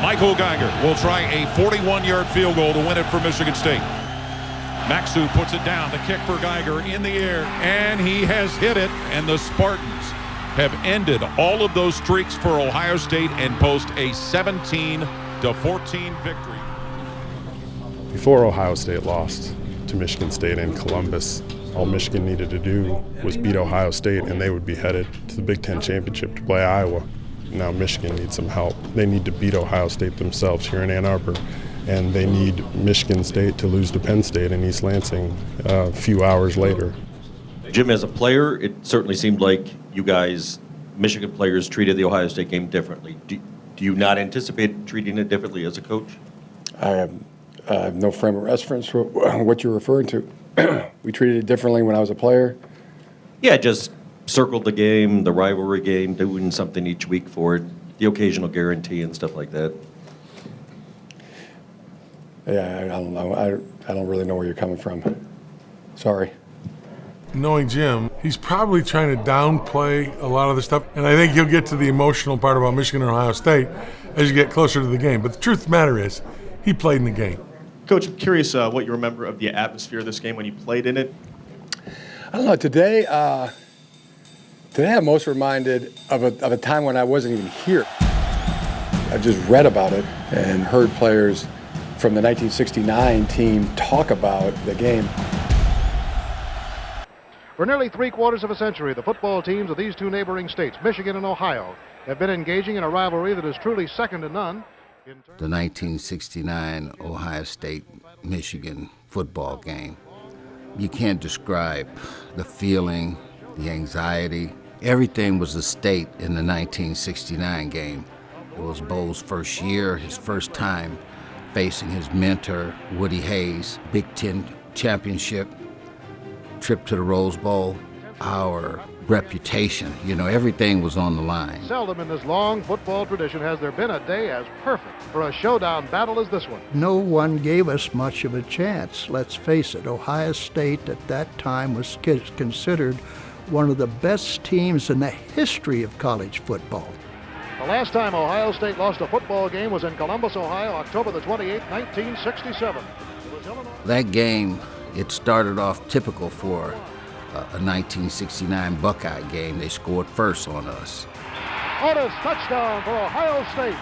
Michael Geiger will try a 41-yard field goal to win it for Michigan State. Maxu puts it down. The kick for Geiger in the air, and he has hit it. And the Spartans have ended all of those streaks for Ohio State and post a 17-14 victory. Before Ohio State lost to Michigan State in Columbus, all Michigan needed to do was beat Ohio State, and they would be headed to the Big Ten Championship to play Iowa. Now Michigan needs some help. They need to beat Ohio State themselves here in Ann Arbor, and they need Michigan State to lose to Penn State in East Lansing a few hours later. Jim, as a player, it certainly seemed like you guys, Michigan players, treated the Ohio State game differently. Do you not anticipate treating it differently as a coach? I have no frame of reference for what you're referring to. We treated it differently when I was a player. Yeah, just circled the game, the rivalry game, doing something each week for it, the occasional guarantee and stuff like that. Yeah, I don't know. I don't really know where you're coming from. Sorry. Knowing Jim, he's probably trying to downplay a lot of the stuff, and I think he'll get to the emotional part about Michigan and Ohio State as you get closer to the game. But the truth of the matter is, he played in the game. Coach, I'm curious what you remember of the atmosphere of this game when you played in it. I don't know. Today I'm most reminded of a time when I wasn't even here. I just read about it and heard players from the 1969 team talk about the game. For nearly three-quarters of a century, the football teams of these two neighboring states, Michigan and Ohio, have been engaging in a rivalry that is truly second to none. The 1969 Ohio State-Michigan football game. You can't describe the feeling, the anxiety. Everything was a state in the 1969 game. It was Bo's first year, his first time facing his mentor, Woody Hayes. Big Ten championship, trip to the Rose Bowl, our reputation, everything was on the line. Seldom in this long football tradition has there been a day as perfect for a showdown battle as this one. No one gave us much of a chance. Let's face it, Ohio State at that time was considered one of the best teams in the history of college football. The last time Ohio State lost a football game was in Columbus, Ohio, October the 28th, 1967. That game, it started off typical for a 1969 Buckeye game. They scored first on us. Otis, touchdown for Ohio State.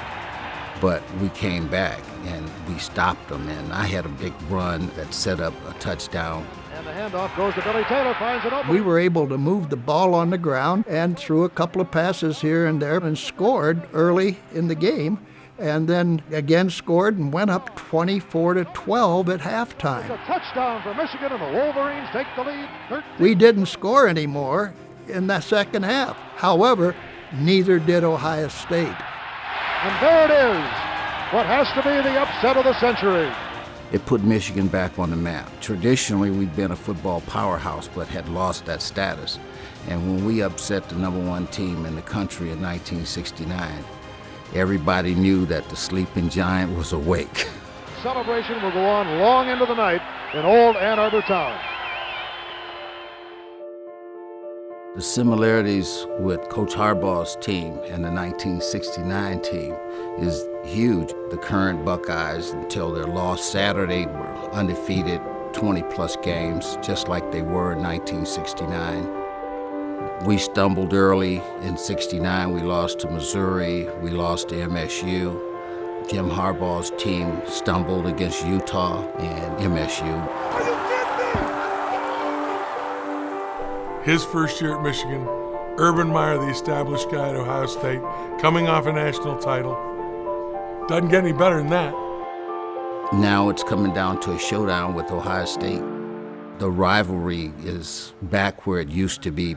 But we came back and we stopped them, and I had a big run that set up a touchdown. And the handoff goes to Billy Taylor, finds it open. We were able to move the ball on the ground and threw a couple of passes here and there and scored early in the game. And then again scored and went up 24-12 at halftime. It's a touchdown for Michigan, and the Wolverines take the lead. We didn't score anymore in the second half. However, neither did Ohio State. And there it is, what has to be the upset of the century. It put Michigan back on the map. Traditionally, we'd been a football powerhouse, but had lost that status. And when we upset the #1 team in the country in 1969, everybody knew that the sleeping giant was awake. Celebration will go on long into the night in old Ann Arbor town. The similarities with Coach Harbaugh's team and the 1969 team is huge. The current Buckeyes, until their loss Saturday, were undefeated, 20-plus games, just like they were in 1969. We stumbled early in '69. We lost to Missouri. We lost to MSU. Jim Harbaugh's team stumbled against Utah and MSU. Are you kidding me? His first year at Michigan, Urban Meyer, the established guy at Ohio State, coming off a national title. Doesn't get any better than that. Now it's coming down to a showdown with Ohio State. The rivalry is back where it used to be.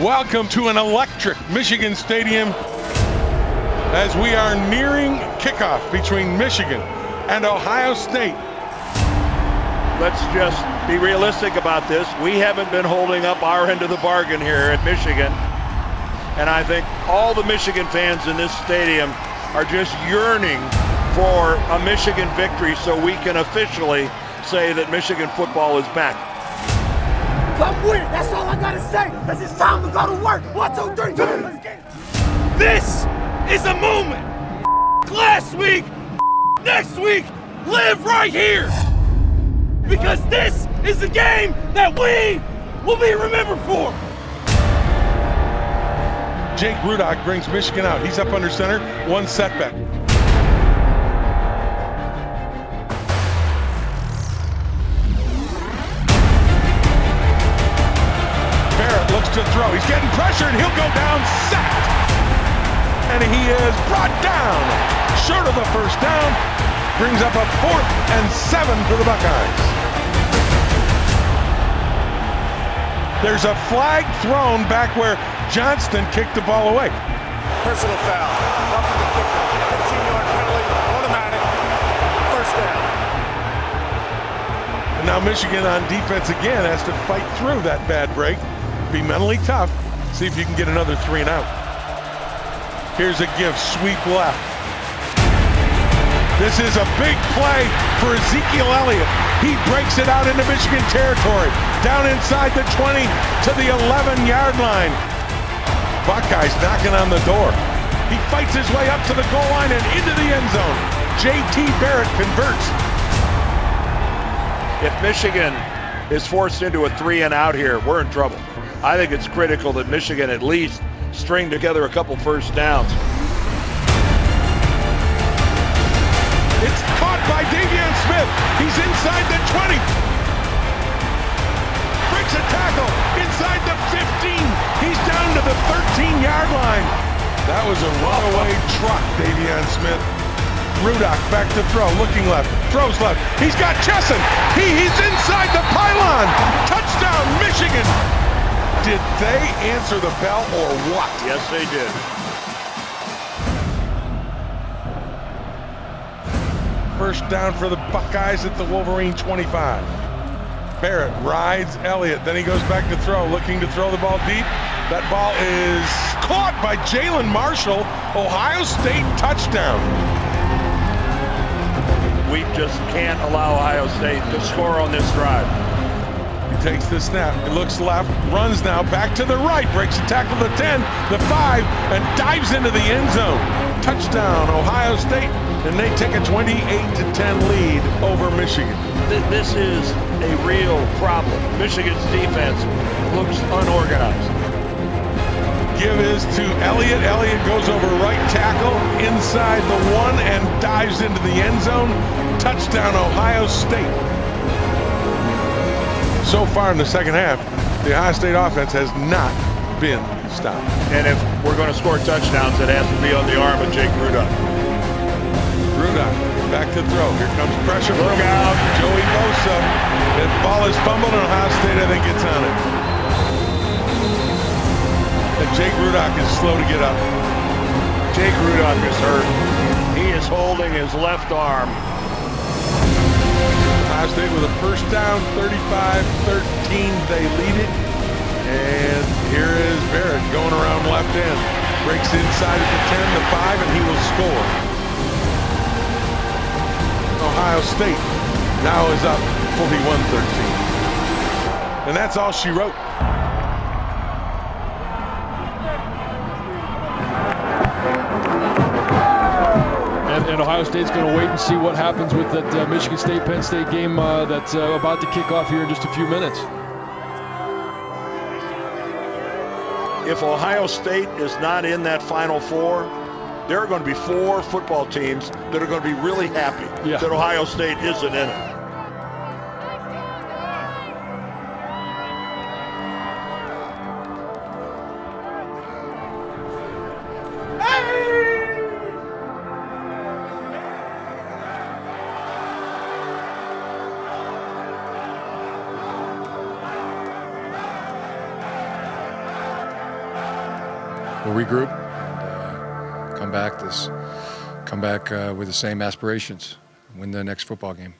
Welcome to an electric Michigan Stadium as we are nearing kickoff between Michigan and Ohio State. Let's just be realistic about this. We haven't been holding up our end of the bargain here at Michigan. And I think all the Michigan fans in this stadium are just yearning for a Michigan victory so we can officially say that Michigan football is back. Come with it. That's all I got to say. Because it's time to go to work. 1, 2, 3. Let's get it. This is a moment. Last week, next week, live right here. Because this is the game that we will be remembered for. Jake Rudock brings Michigan out. He's up under center, one setback. Barrett looks to throw. He's getting pressured. He'll go down, sacked. And he is brought down. Short of the first down. Brings up a 4th and 7 for the Buckeyes. There's a flag thrown back where Johnston kicked the ball away. Personal foul. Roughing the kicker. 15-yard penalty. Automatic. First down. And now Michigan on defense again has to fight through that bad break. Be mentally tough. See if you can get another 3 and out. Here's a give. Sweep left. This is a big play for Ezekiel Elliott. He breaks it out into Michigan territory. Down inside the 20 to the 11-yard line. Buckeyes knocking on the door. He fights his way up to the goal line and into the end zone. J.T. Barrett converts. If Michigan is forced into a 3 and out here, we're in trouble. I think it's critical that Michigan at least string together a couple first downs. It's caught by Davion Smith. He's inside the 20. Breaks a tackle inside the 15. He's down to the 13-yard line. That was a runaway truck, Davion Smith. Rudock back to throw, looking left, throws left. He's got Chesson. He's inside the pylon. Touchdown, Michigan. Did they answer the bell or what? Yes, they did. First down for the Buckeyes at the Wolverine 25. Barrett rides Elliott, then he goes back to throw, looking to throw the ball deep. That ball is caught by Jalen Marshall. Ohio State touchdown. We just can't allow Ohio State to score on this drive. He takes the snap, he looks left, runs now back to the right, breaks a tackle the 10, the 5, and dives into the end zone. Touchdown, Ohio State, and they take a 28-10 lead over Michigan. This is a real problem. Michigan's defense looks unorganized. Give is to Elliott. Elliott goes over right tackle inside the 1 and dives into the end zone. Touchdown, Ohio State. So far in the second half, the Ohio State offense has not been stopped. And if we're going to score touchdowns, it has to be on the arm of Jake Rudock. Rudock back to throw. Here comes pressure. Look out. Joey Bosa. The ball is fumbled, and Ohio State, I think, gets on it. And Jake Rudock is slow to get up. Jake Rudock is hurt. He is holding his left arm. Ohio State with a first down, 35-13. They lead it. And here is Barrett going around left end. Breaks inside at the 10, the 5, and he will score. Ohio State now is up 41-13. And that's all she wrote. And Ohio State's going to wait and see what happens with that Michigan State-Penn State game that's about to kick off here in just a few minutes. If Ohio State is not in that Final Four, there are going to be 4 football teams that are going to be really happy that Ohio State isn't in it. We'll regroup and come back with the same aspirations, win the next football game.